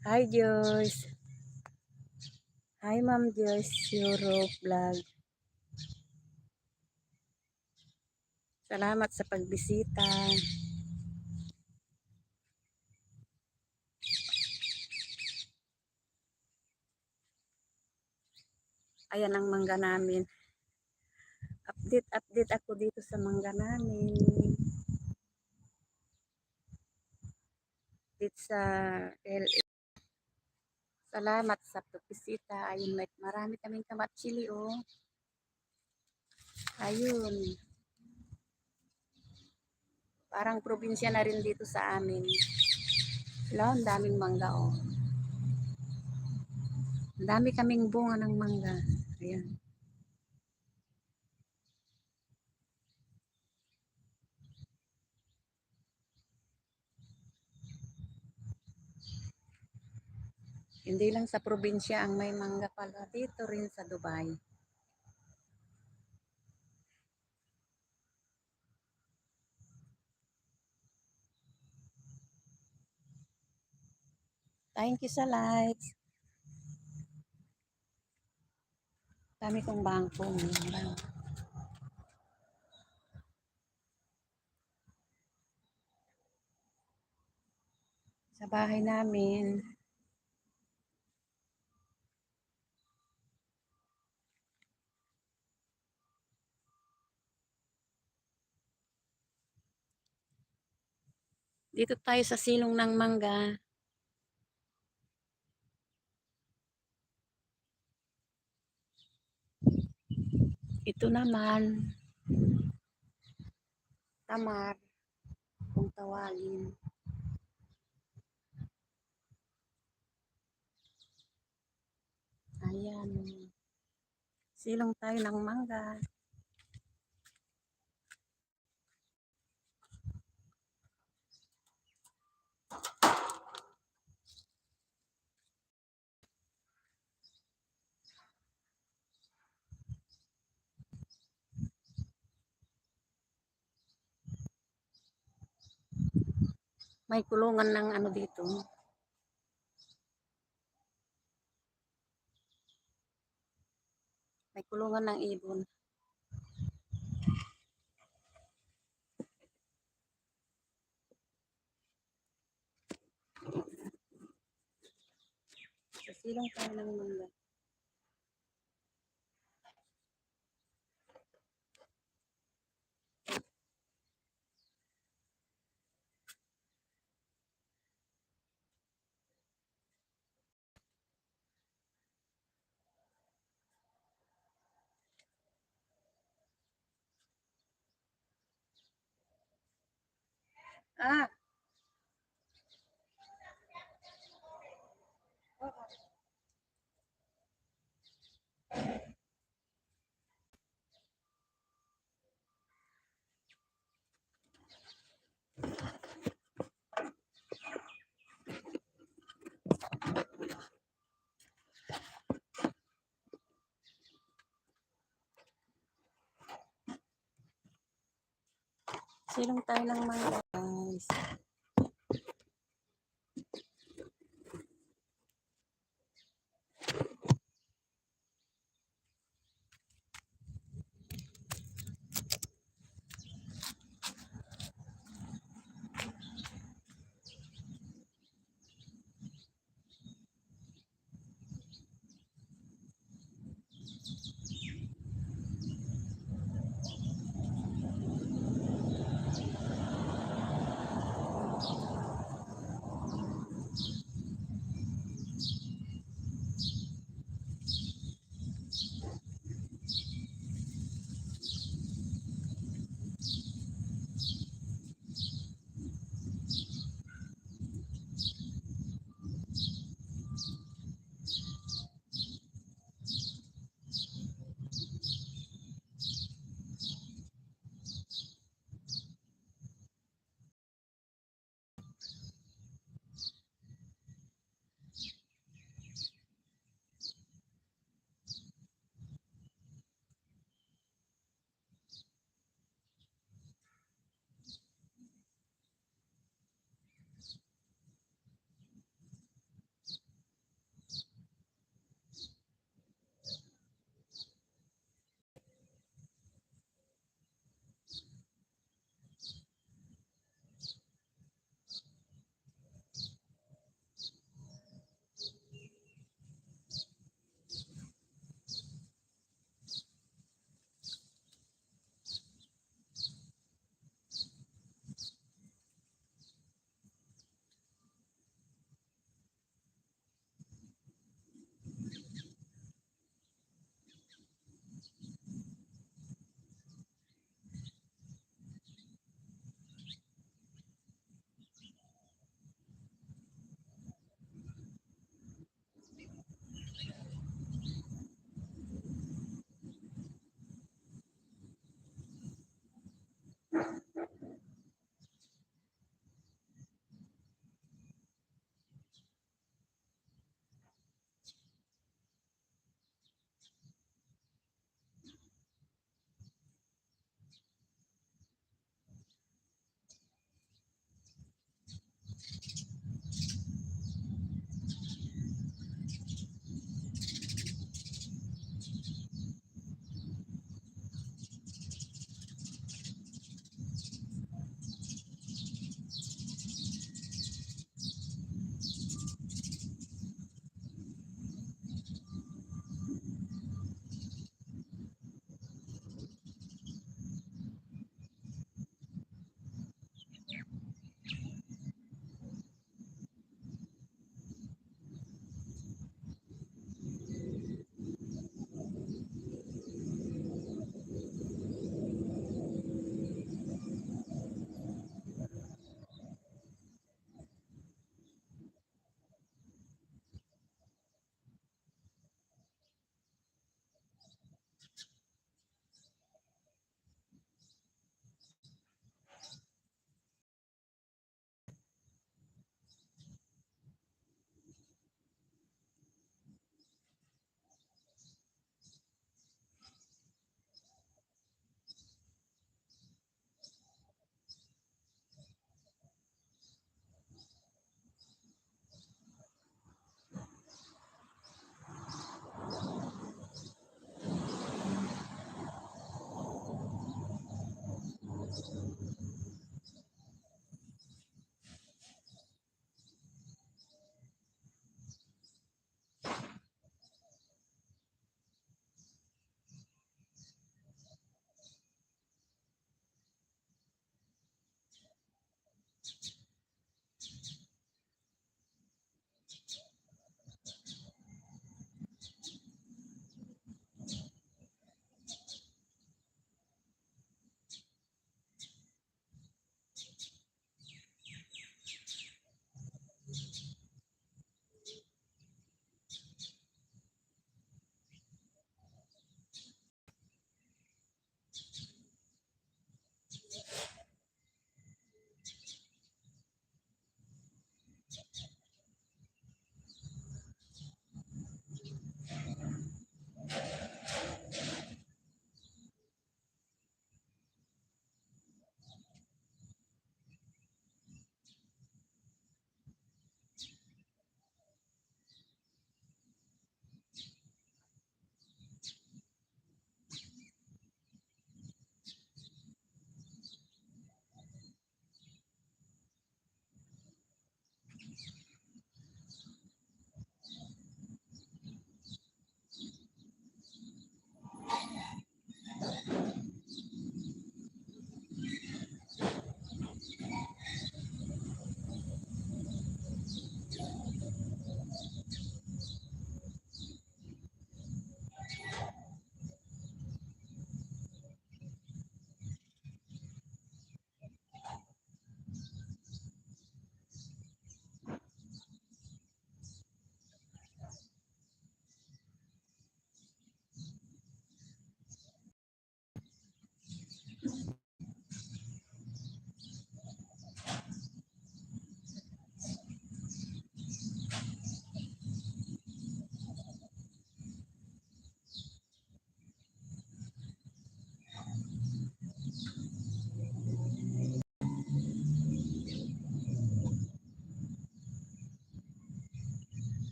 Hi Joyce. Hi Ma'am Joyce Europe Vlog. Salamat sa pagbisita. Ayan ang mangga namin. Update ako dito sa mangga namin. Dito sa LA. Salamat sa pagbisita. Ayun, marami kaming kamatsili oh. Ayun. Parang probinsya na rin dito sa amin. Wala, ang daming mangga oh. Ang dami kaming bunga ng mangga. Ayan. Hindi lang sa probinsya ang may mangga pala. Dito rin sa Dubai. Thank you sa likes. Dami kong bangko. Sa bahay namin. Dito tayo sa silong ng mangga. Ito naman, tamar, kung tawagin. Ayan. Silong tayo ng mangga. May kulungan ng ano dito. May kulungan ng ibon. Sa silong tayo ng mangga. Ah! Silong tayo ng mangga, guys.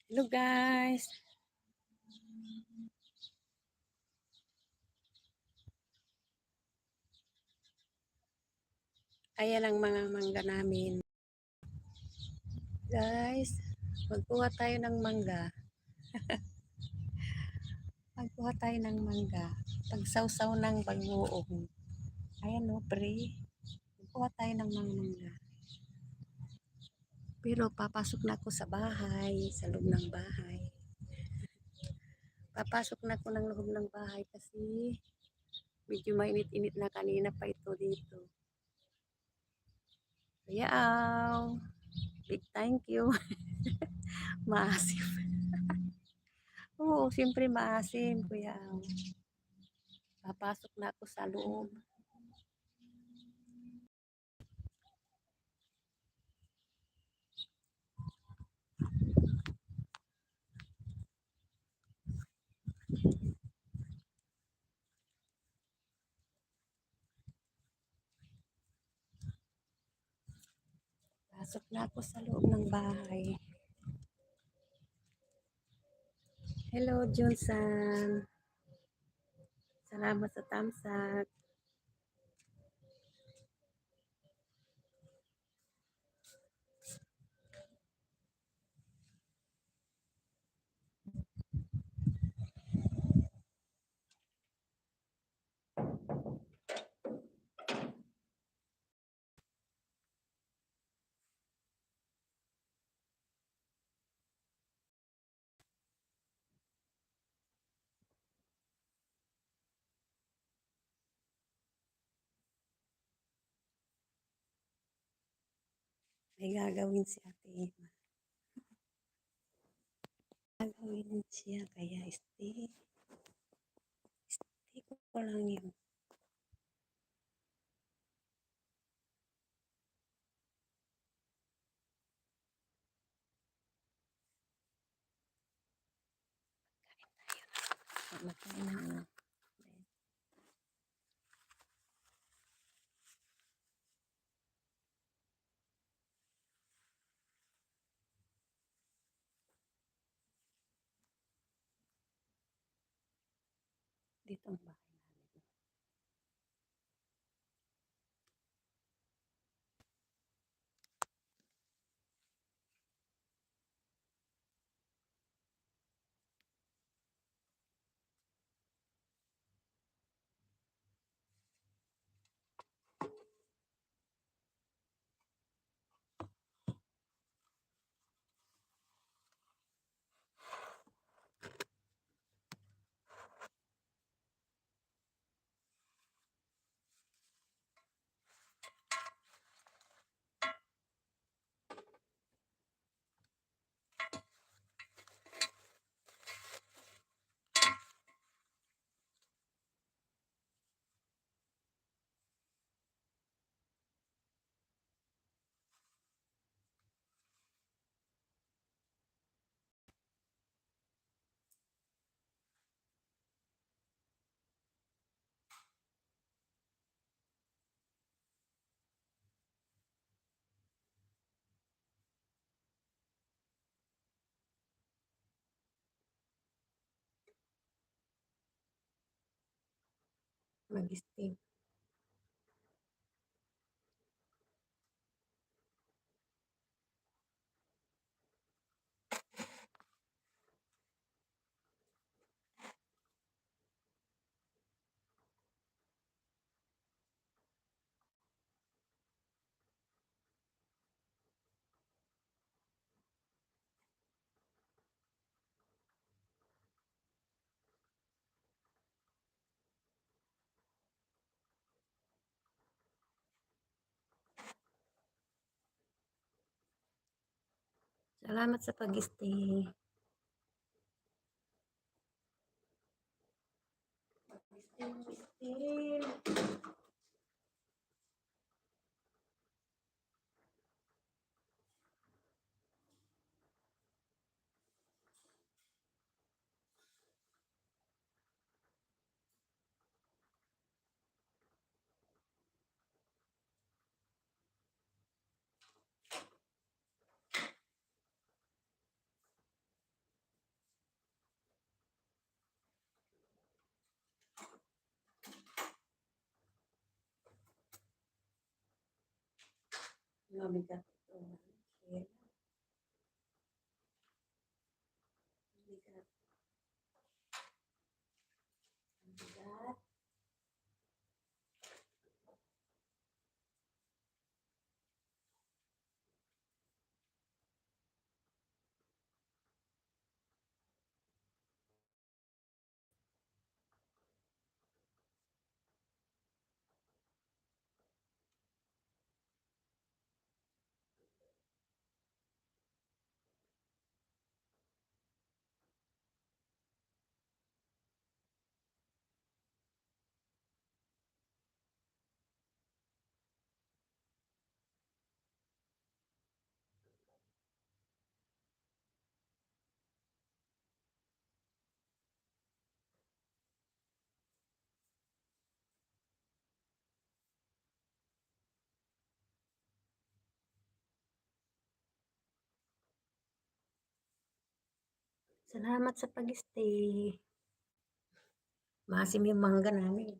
Hello guys. Ayan ang mga mangga namin. Guys, magkuha tayo ng mangga. Magkuha tayo ng mangga. Pagsawsaw ng bagoong. Ayan o, pre. Magkuha tayo ng mga mangga. Pero papasok na ako sa bahay, sa loob ng bahay. Papasok na ako ng loob ng bahay kasi medyo mainit-init na kanina pa ito dito. Kaya, big thank you. Maasim. Oo, siyempre maasim, kuya. Papasok na ako sa loob. Pasok na ako sa loob ng bahay. Hello, Johnson. Salamat sa thumbs up. May gagawin si ate. Gagawin siya, kaya stay ko lang yun. Makain na ano. Dito ang bahay namin. Mag-stay. Salamat sa pag-stay. Stay. Mabigat ito. Share. Mabigat. Mabigat. Salamat sa pag-stay. Maasim yung mangga namin.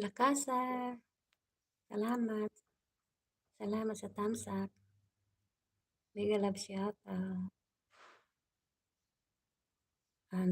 Lakasa, salamat. Salamat sa thumbs up. Mega love shoutout. An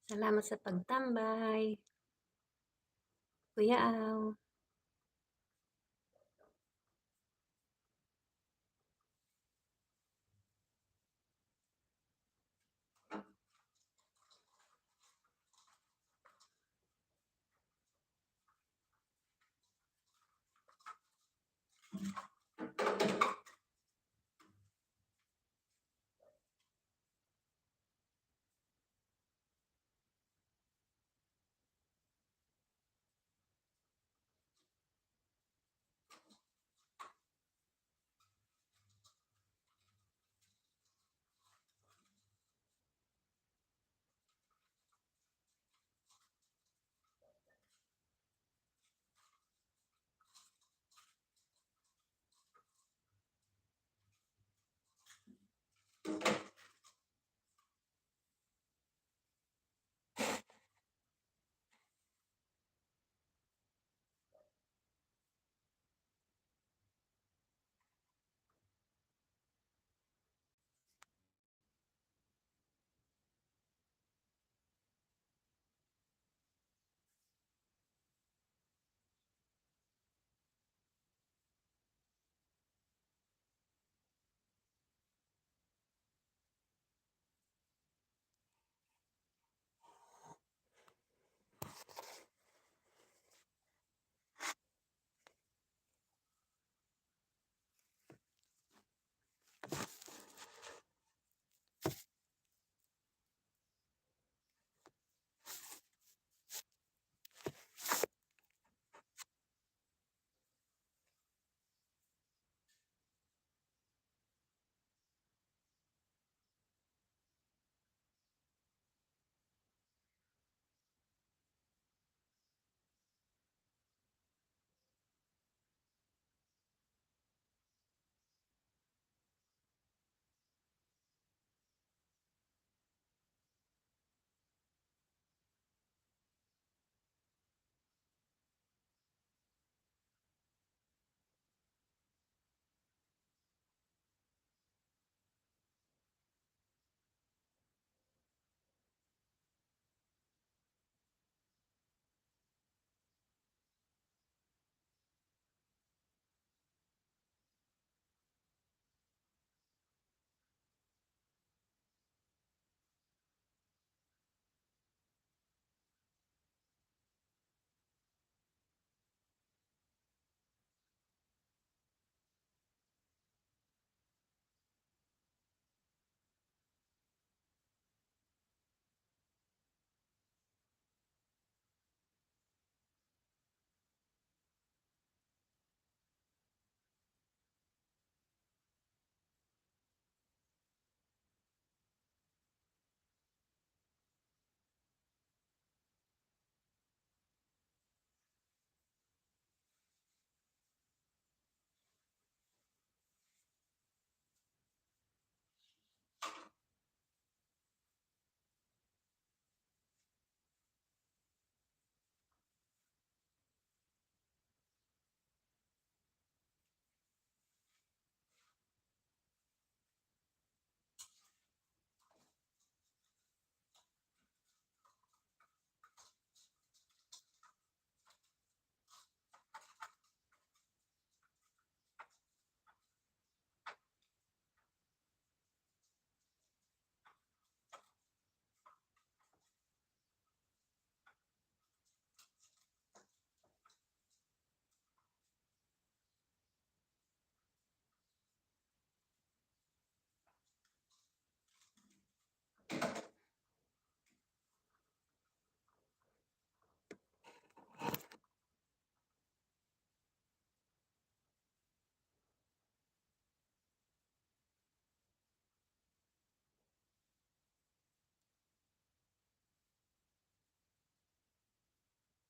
Salamat sa pagtambay, Kuya Aw.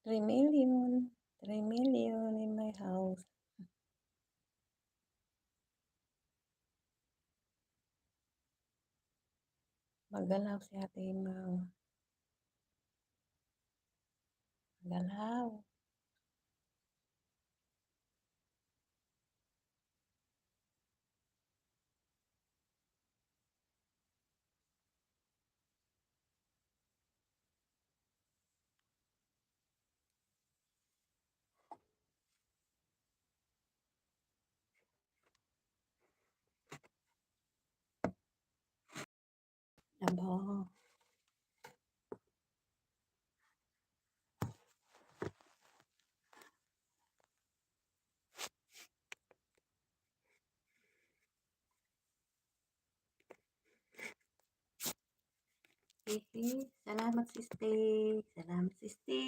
3 million. 3 million in my house. Magalaw si Ate Imang. Magalaw. Abo. Salamat siste. Salamat siste.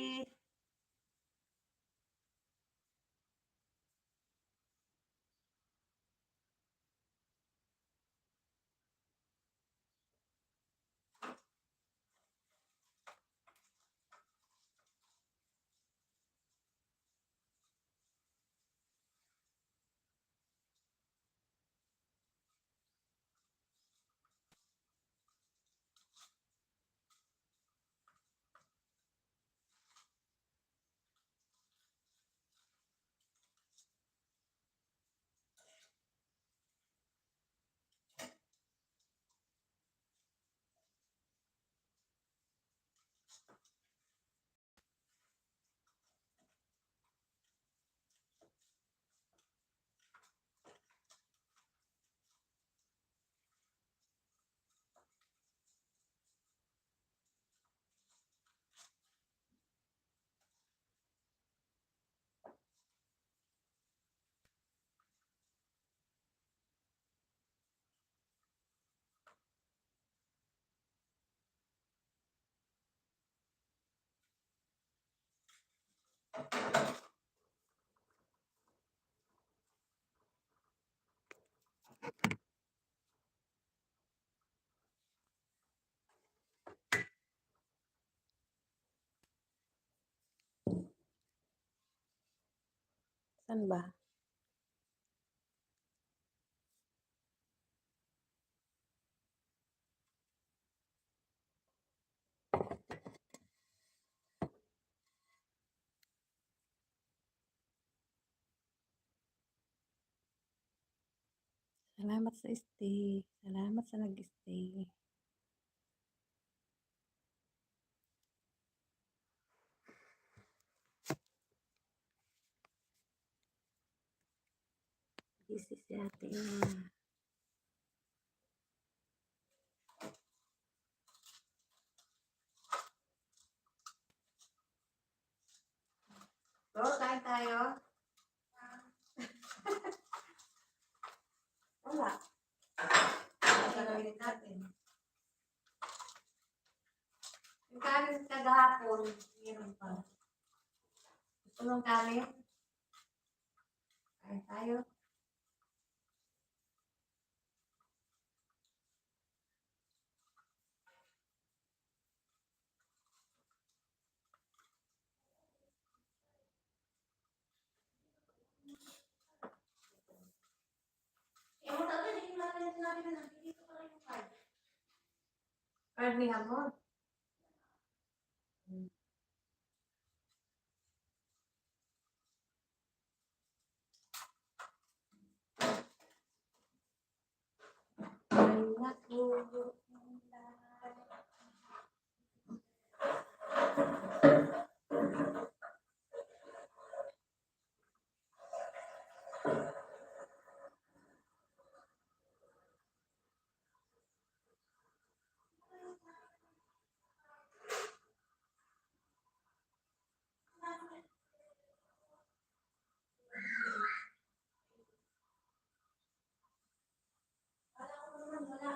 Saan ba? Salamat sa stay. Salamat sa nag-stay. This is si Ate Imang. Bro, kain tayo? Wala. Gagawin natin. Yung kanin kagahapon, meron pa. Gusto mong kanin? Kain tayo. Card ni Hamon. Ay, naku. Wala ko naman, wala.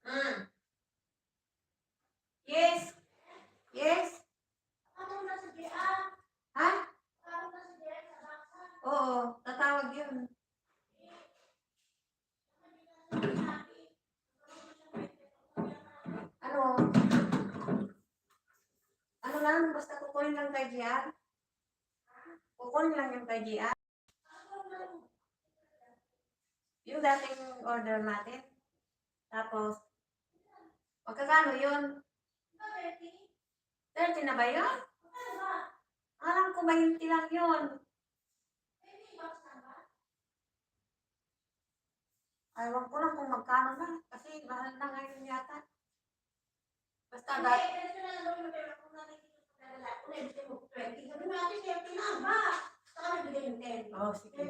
Mm. Yes. Yes. Ha? Oo, tatawag yun. Ano? Ano lang, basta kukunin lang kay GR. Kukunin lang yung kay GR. Yung dating order natin. Tapos, magkakano yun? 30 na ba yun? Alam ko 20 lang yun. Ayaw ko lang kung magkano na. Kasi mahal na ngayon yata. Basta dati. Oh, sige.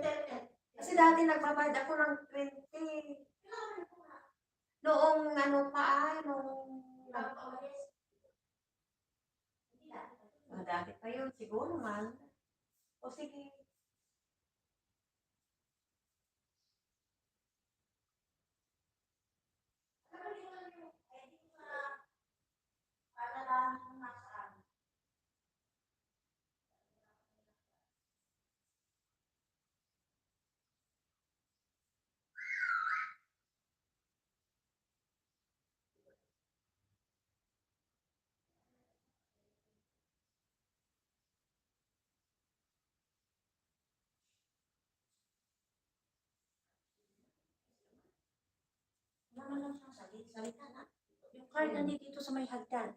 Kasi dati nagbabayad ako ng 20. Noong ano pa noong dati pa yun, siguro man. O sige. Naman lang siyang salita na. Yung card nandito sa may hagdan.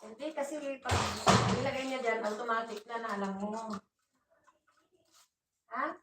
Hindi kasi pag ilagay niya dyan, automatic na alam mo. Ha?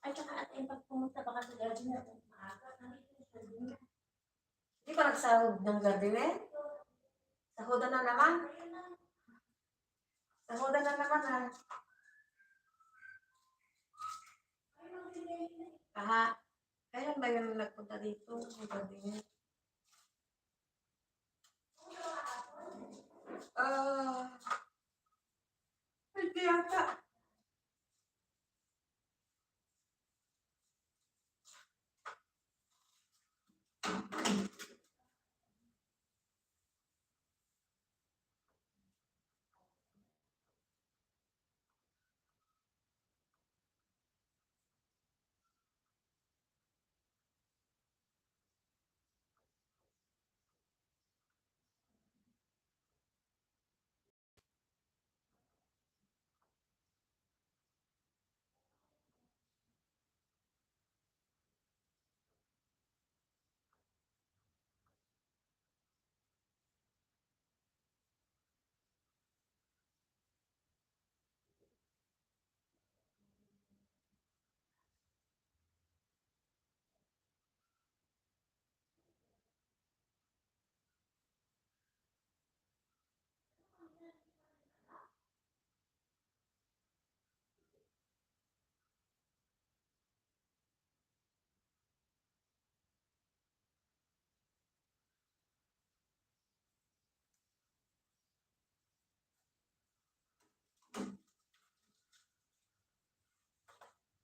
At saka ate, pag pumunta baka sa garden natin, maaga, nandito yung garden niya. Hindi pa nagsahod ng gardener? Sahodan na naman? Sahodan na naman ha? Kaha, kailan ba yung nagpunta dito? Yung gardener? Ah, hindi yata.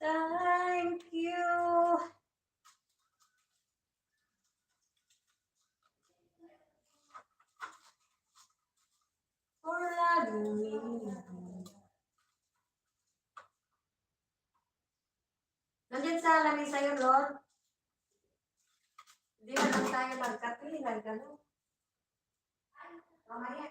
Thank you. For loving me. Nandiyan sa lamisa yun, Lord. Hindi na lang tayo nagkape, nagano. Mamaya.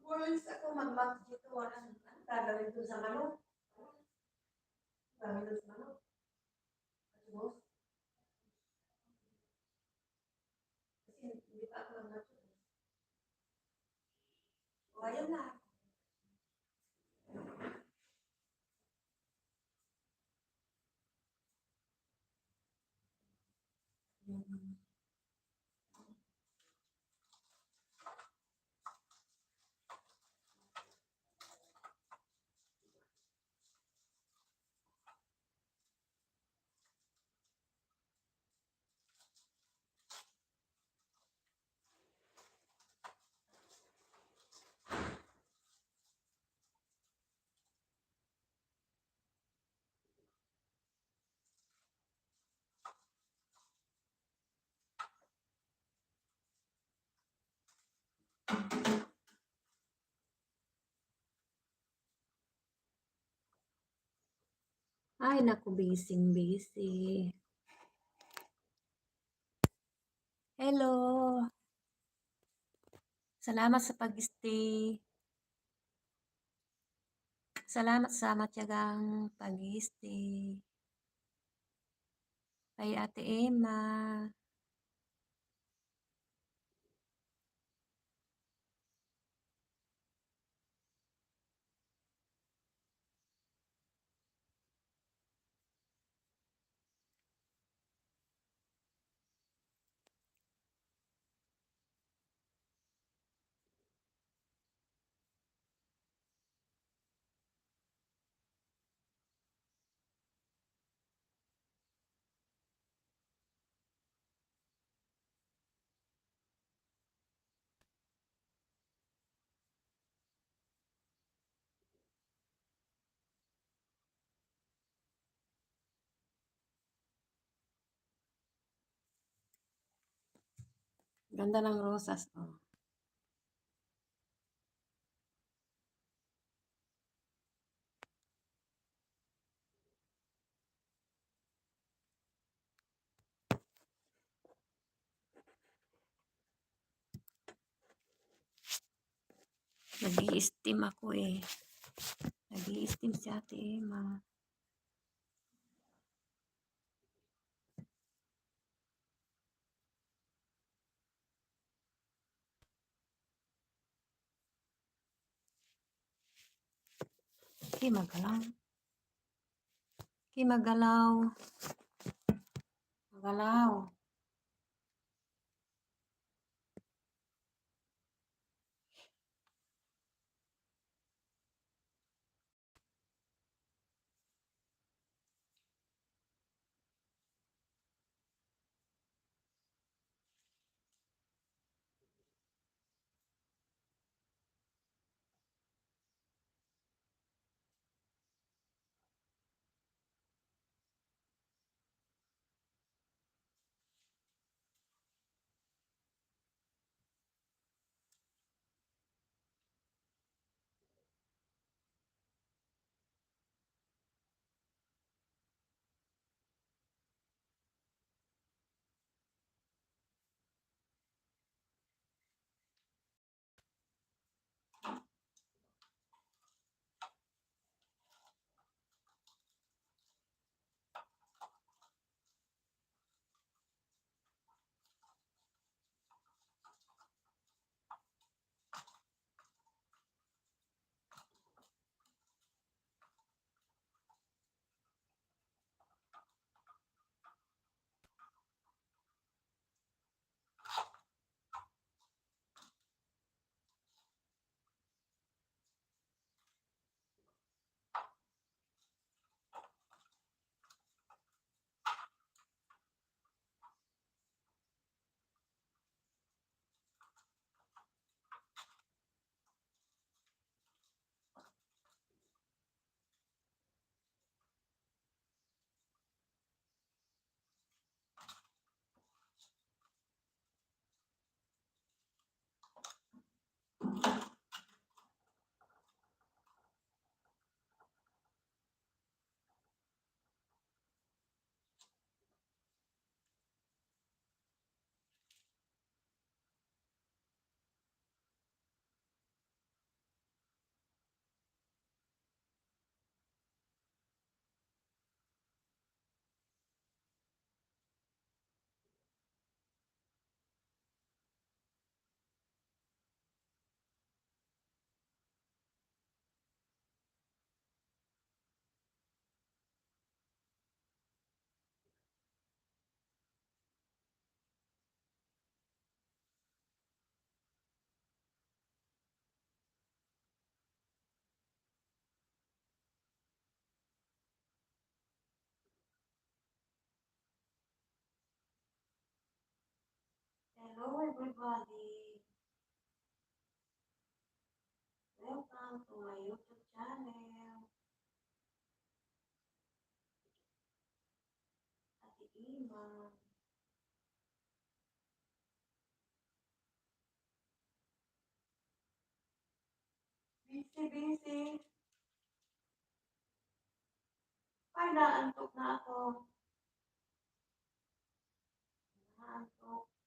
Bulis ako mag-mat dito. Ano gagawin dun sa manok? Gagawin dun sa manok? Boss? Kasi hindi pa ako nag-mat. O, ayan na. Ay, naku, busy. Hello. Salamat sa pag-stay. Salamat sa matyagang pag-stay. Kay Ate Emma. Ganda ng rosas. Oh. Nag-i-steam ako eh. Nag-i-steam si Ate Emma. Magalaw. Magalaw. Magalaw. everybody. Welcome to my YouTube channel. Ate Ima. Busy. Ay, naantok na ako. Naantok.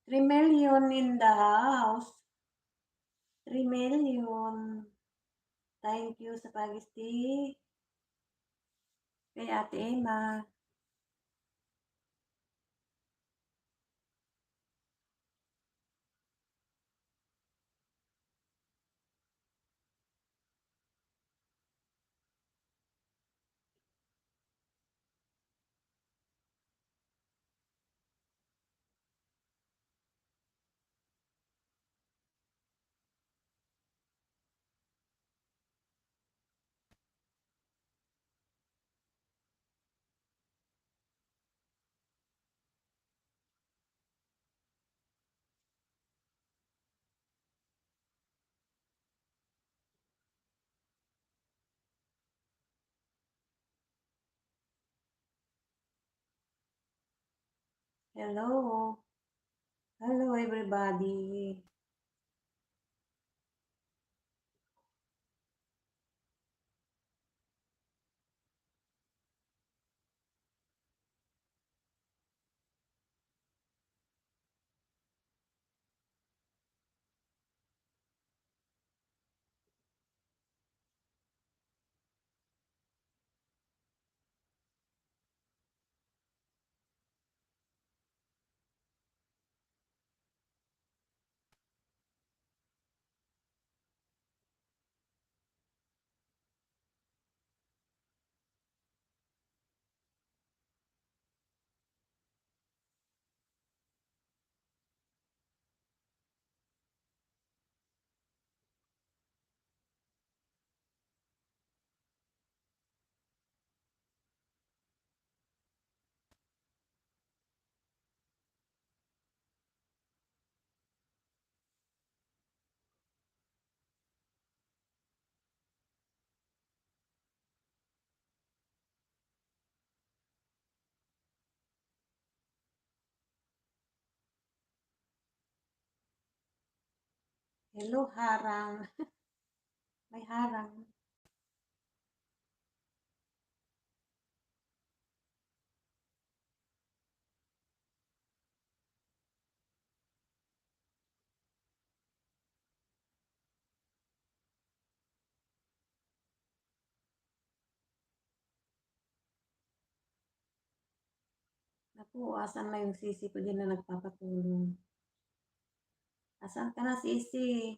3 million in the house. 3 million. Thank you sa pag-stay kay Ate Emma. Hello. Hello everybody. Hello harang. May harang. Naku, asan na yung sisi ko dyan na nagpapatulong? Asan ka na sisi?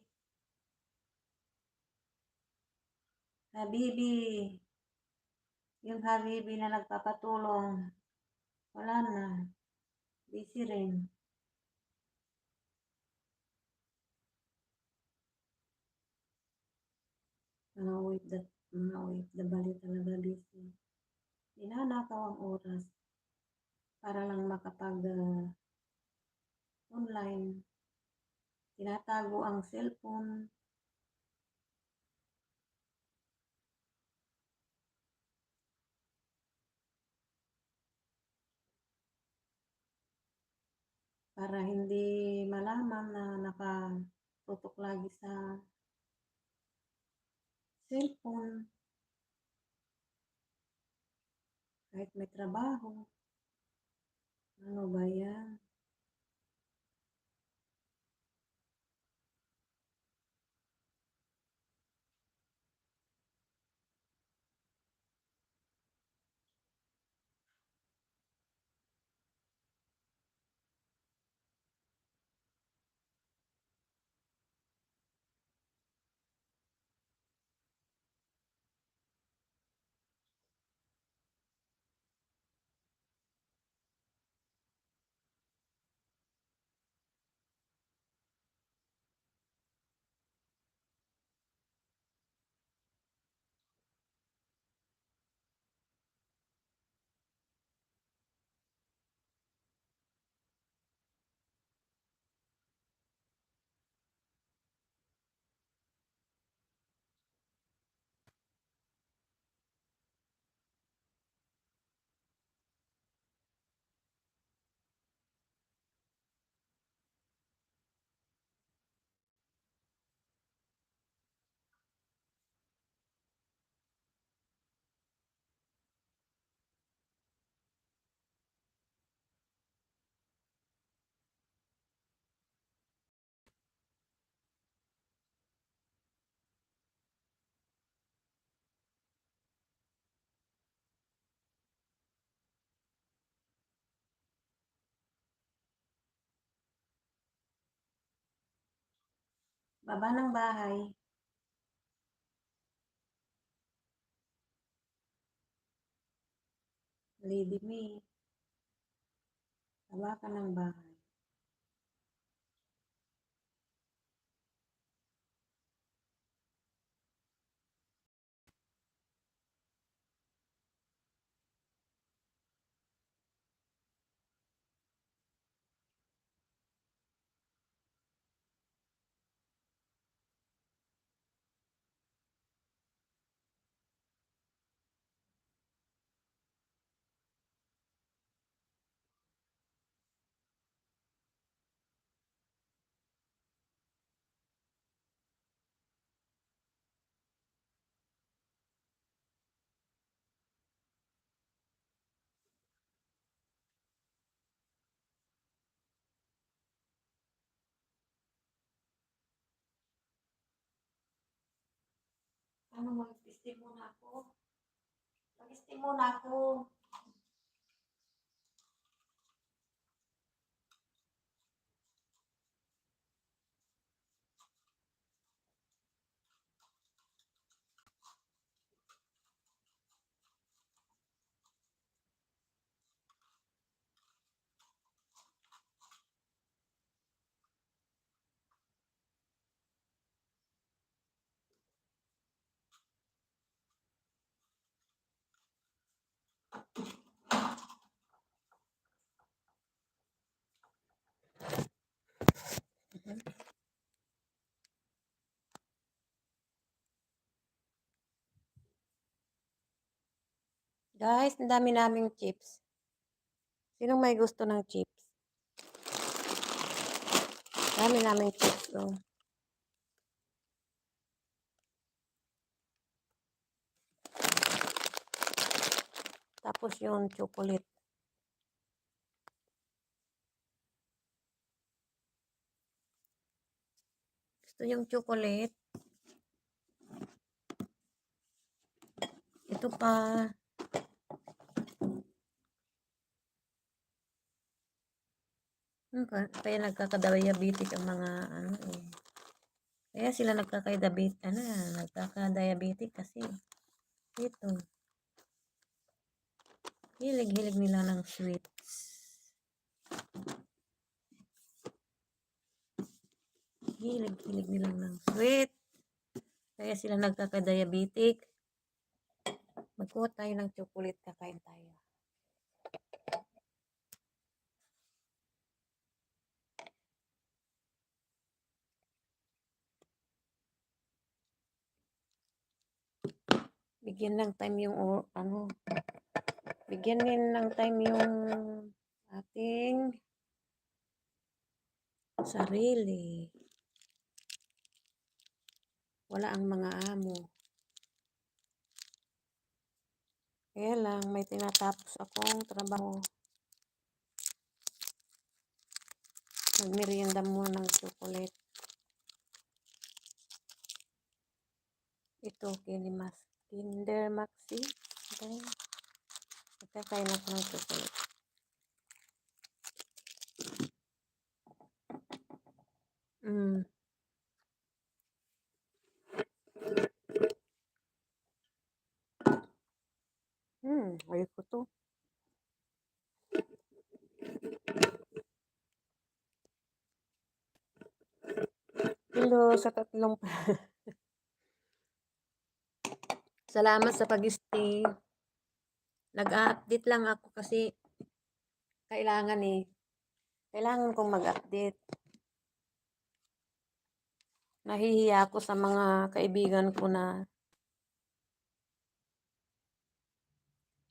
Habibi. Yung Habibi na nagpapatulong. Wala na. Busy rin. Mga OFW talaga busy. Ninanakaw ang oras para lang makapag-online. Tinatago ang cellphone. Para hindi malaman na nakatutok lagi sa cellphone. Kahit may trabaho. Ano ba yan? Baba ng bahay. Lady me. Baba ka ng bahay. Ano, mag-steam muna ako? Mag-steam muna ako. Guys, ang dami naming chips. Sinong may gusto ng chips? Dami naming chips, oh. Tapos yung chocolate. Gusto yung chocolate? Ito pa. Kaya nagkaka-diabetic ang mga ano eh. Kaya sila nagkaka-diabetic kasi ito. Hilig-hilig nila ng sweets. Hilig-hilig nila ng sweet. Kaya sila nagkaka-diabetic. Magkuha tayo ng chocolate, kakain tayo. Bigyan ng time yung bigyan din ng time yung ating sarili. Wala ang mga amo. Kaya lang, may tinatapos akong trabaho. Magmerienda muna ng chocolate. Ito, Kinder Maxi. Okay. Magkakain ako ng chocolate. Ayoko ko to. Hello, sa tatlong salamat sa pag-stay. Nag-update lang ako kasi kailangan kailangan kong mag-update. Nahihiya ako sa mga kaibigan ko na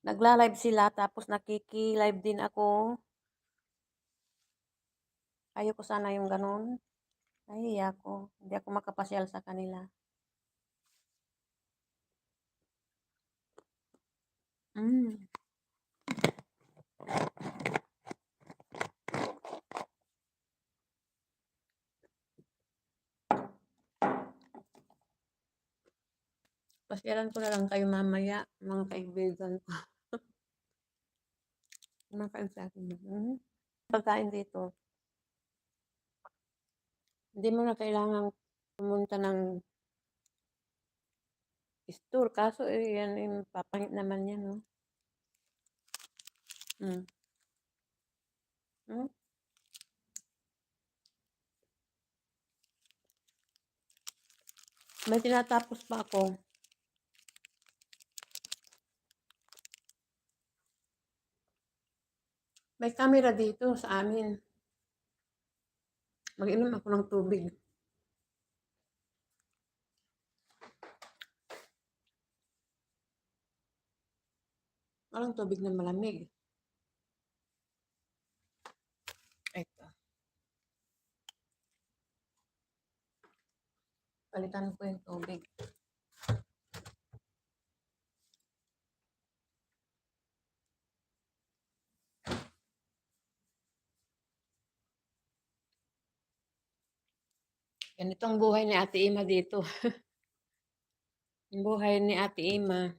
nagla-live sila tapos nakiki-live din ako. Ayoko sana yung ganun. Nahihiya ako. Hindi ako makapasyal sa kanila. Pasyalan ko na lang kayo mamaya, mga kaibigan ko. Kumakain sa akin. Pagkain dito. Hindi mo na kailangan pumunta ng store kaso, yan, papangit naman yan, 'no? Hmm. Hmm? May tinatapos pa ako. May camera dito sa amin. Mag-inom ako ng tubig. Walang tubig na malamig. Ito. Palitan ko yung tubig. Ganito ang buhay ni Ate Ima dito. Yung buhay ni Ate Ima.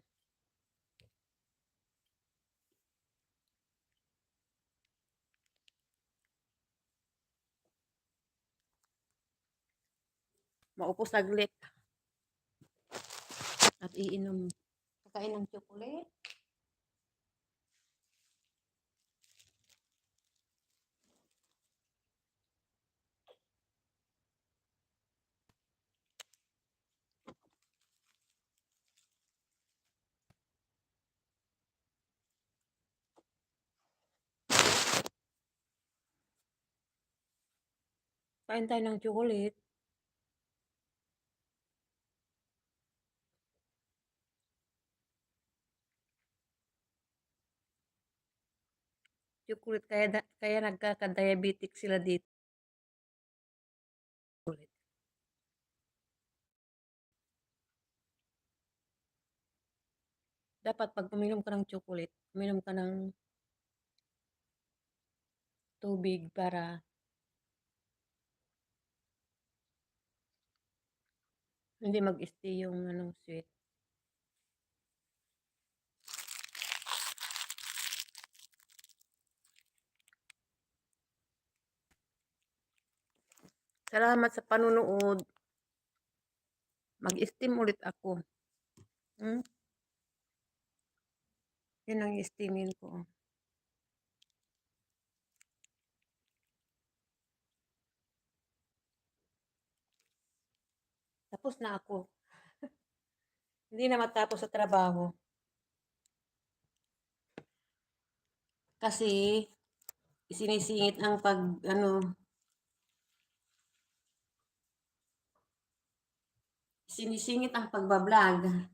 Maupo saglit at iinom. Kakain ng chocolate. Kain tayo ng chocolate. Chocolate kaya nagkaka-diabetic sila dito. Dapat pag uminom ka ng chocolate, uminom ka ng tubig para hindi mag-stay yung sweet. Salamat sa panunood. Mag-steam ulit ako. Hmm? Yun ang steamin ko. Tapos na ako. Hindi na matapos sa trabaho. Kasi, sinisingit ang sinisingit ang pagbablog.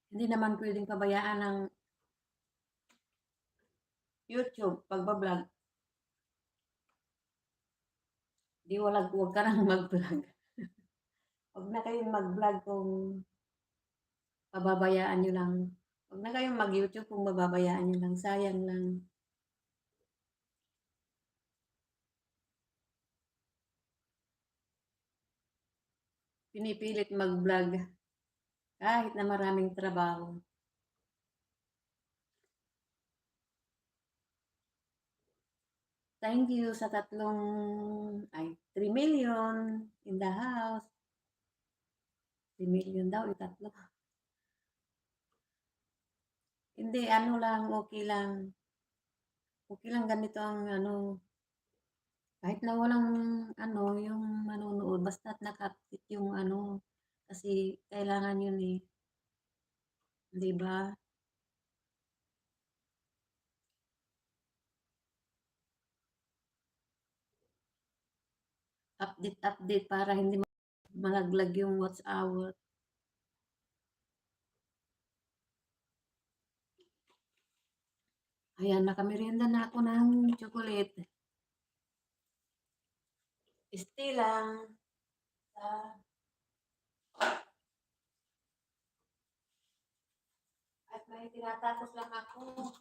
Hindi naman pwedeng pabayaan ng YouTube pagbablog. Di wag ka nang mag-vlog. Wag na kayong mag-vlog kung pababayaan nyo lang. Wag na kayong mag-YouTube kung mababayaan nyo lang. Sayang lang. Pinipilit mag-vlog kahit na maraming trabaho. Thank you sa 3 million in the house. 3 million daw, itatlo. Hindi, lang, okay lang. Okay lang ganito ang kahit na walang yung manonood, basta't naka-update yung kasi kailangan yun eh. 'Di ba? Update para hindi malaglag yung watch hour. Ayan, nakamerienda na ako ng chocolate. Stay lang. At may tinatapos lang ako.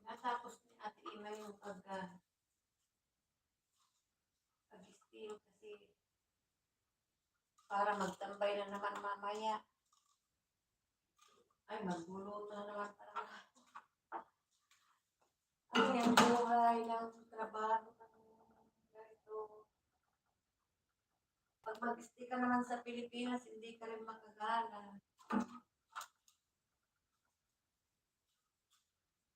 Tinatapos ni Ate Ima yung pag-steam kasi para magtambay na naman mamaya. Ay, magluluto na naman para. Ay, ang buhay ng trabaho ng ganito. Pag mag-stay ka naman sa Pilipinas, hindi ka rin makagala.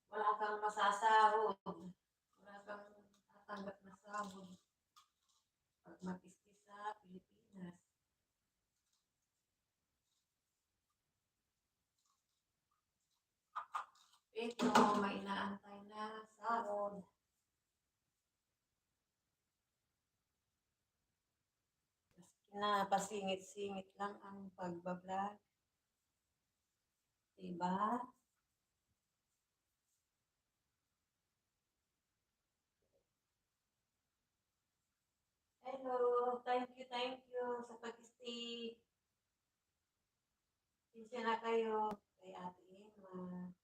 Wala kang masasahod. Wala kang tatanggap na sahod. Pag mag-stay sa Pilipinas. Ito, may inaantay na sahod. Na pasingit-singit lang ang pagbablog. Diba? Hello, thank you sa pag-stay. Sinsya na kayo kay Ate Emma.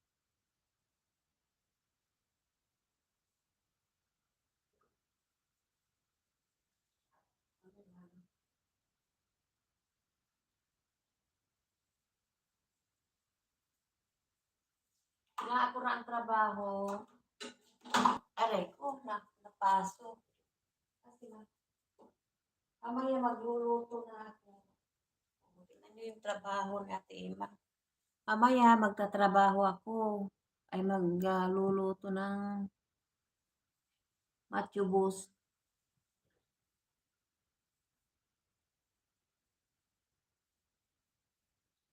Wala ako na ang trabaho. Aray ko, napasok. Kasi mamaya magluluto na ako. Tingnan niyo yung trabaho ni Ate Emma. Mamaya magtatrabaho ako. Ay magluluto ng matubos.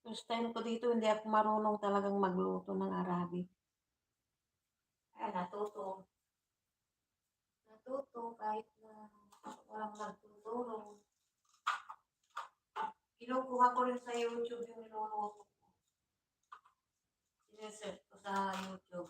First time ko dito, hindi ako marunong talagang magluto ng Arabic. Ay, natuto. Natuto kahit na walang nagtutulong. Kinukuha ko rin sa YouTube yung niluluto ko. Sinesearch ko sa YouTube.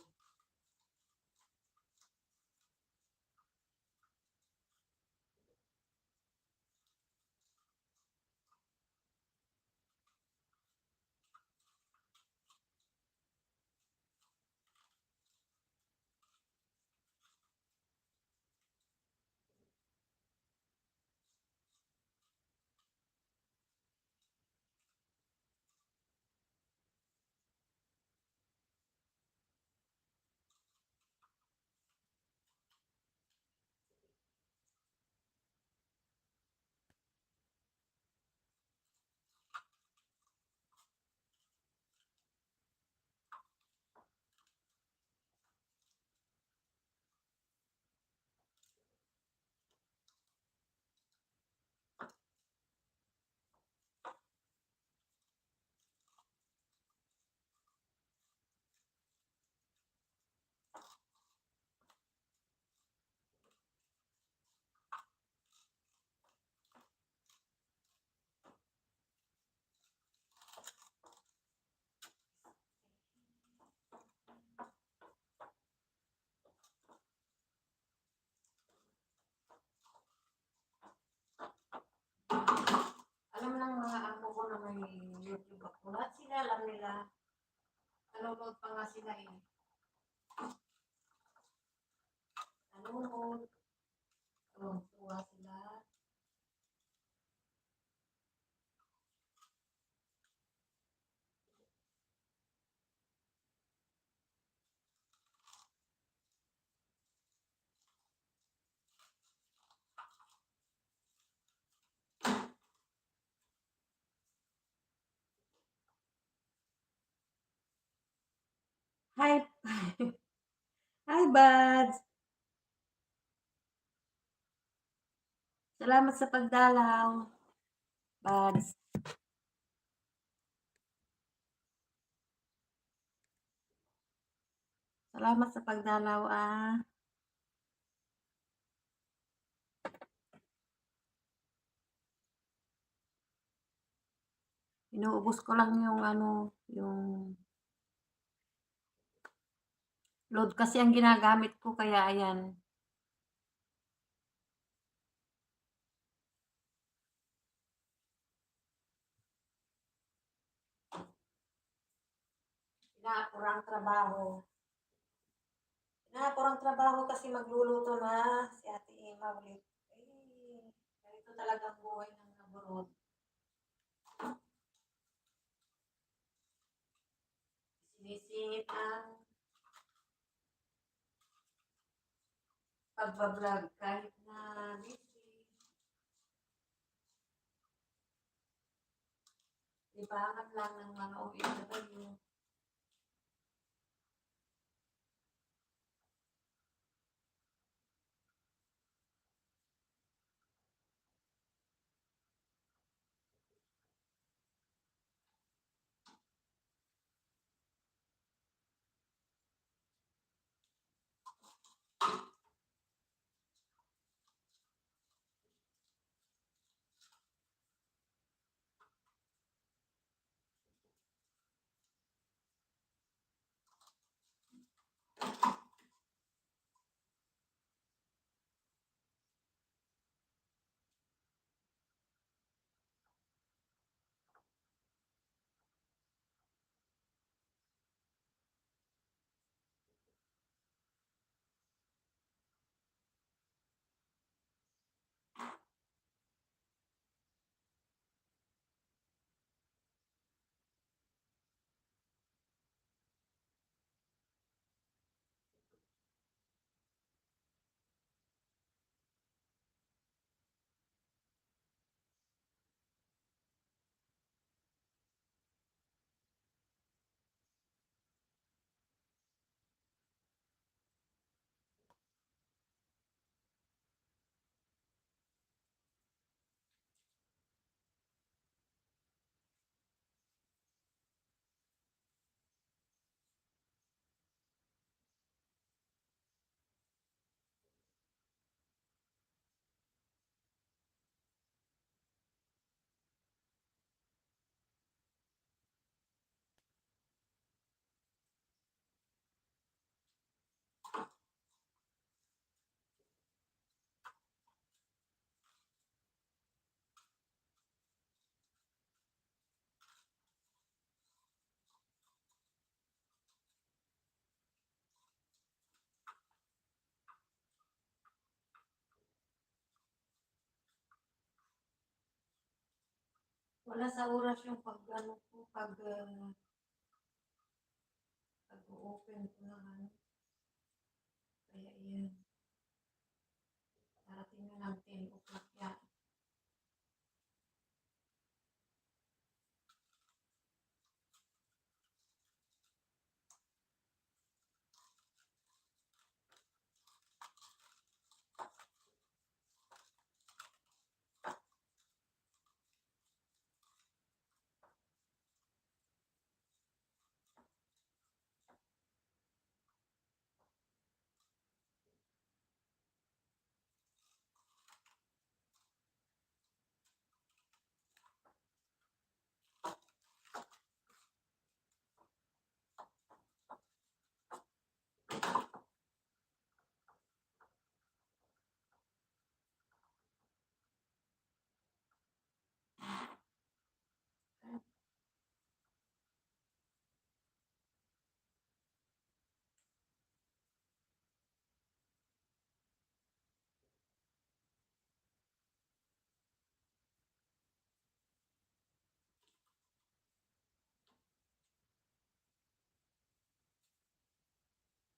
Alam ng mga ako ko na may YouTube ako. Lahat sila alam nila. Nanonood pa nga sila eh. Nanonood. Tuwa sila. Hi! Hi, buds! Salamat sa pagdalaw. Buds. Salamat sa pagdalaw ah. Inuubos ko lang yung yung load kasi ang ginagamit ko kaya ayan. Inaapurang trabaho. Inaapurang trabaho kasi magluluto na si Ate Emma ulit. Eh, ganito talagang buhay ng abroad. pagbablog kahit na busy. Libangan lang ng mga OFW. Wala sa oras yung pag ano ko, pag-open ko ng ano. Kaya yan. Darating na lang 10 o'clock yan.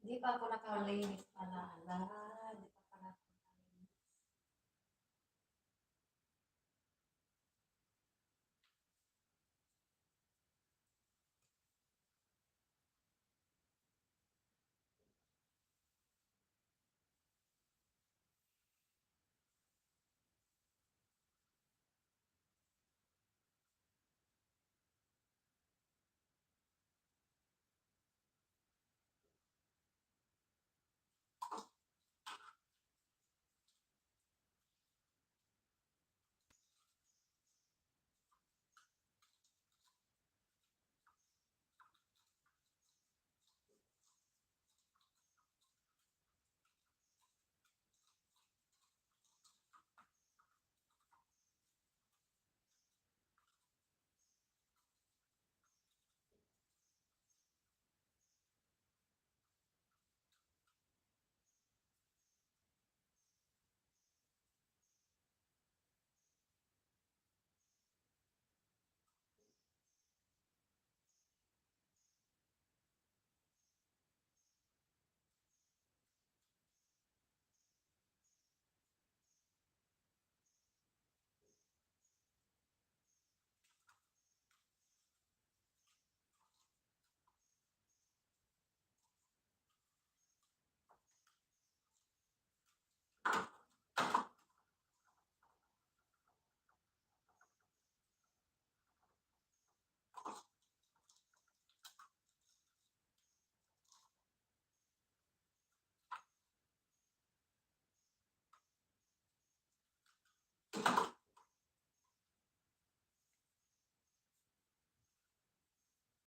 Hindi pa ako nakalinis pala. Ala, di pa pala ako nakalinis.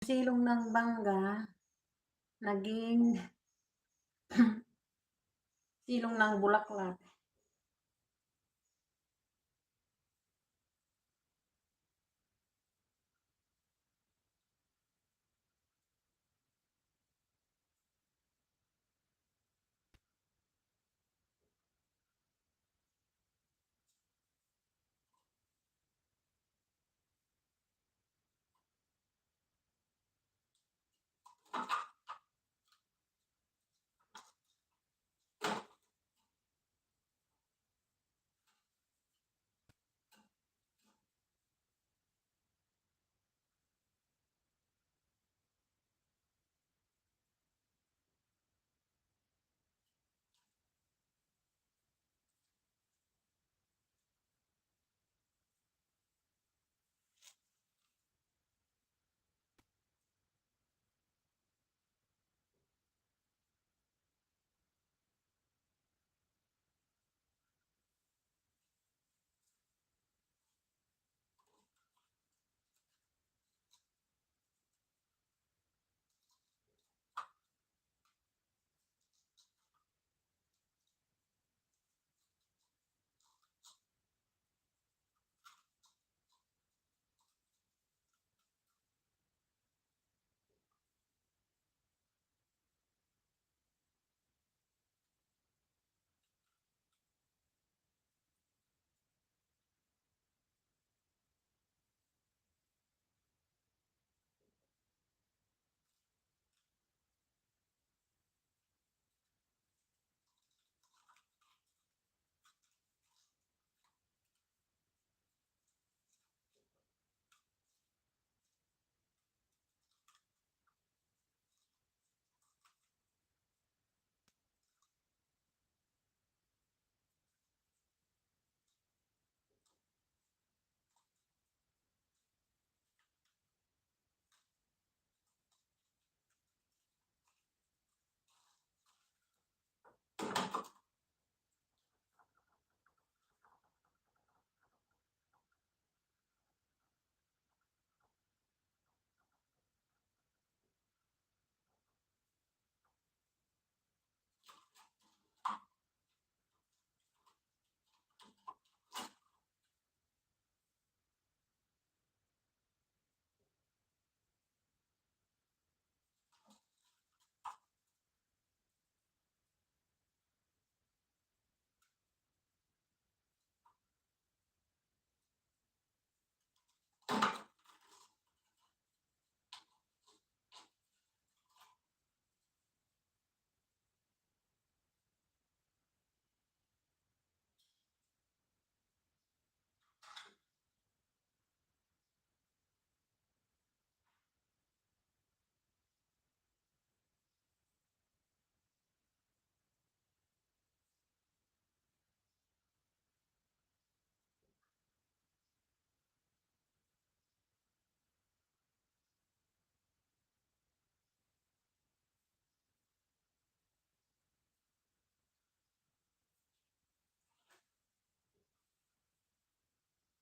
Silong ng Bangga naging silong ng Bulaklak.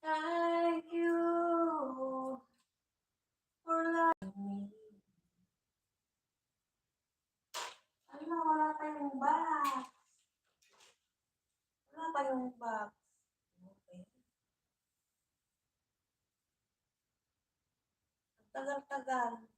Thank you for loving me. Ano, wala tayong box. Wala tayong box. Okay. Tagal-tagal.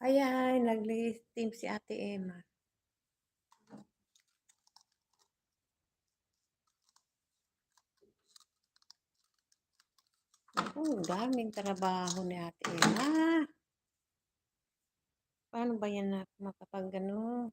Ayan, nagli-steam si Ate Emma. Naku, daming trabaho ni Ate Emma. Paano ba yan na makapag ano?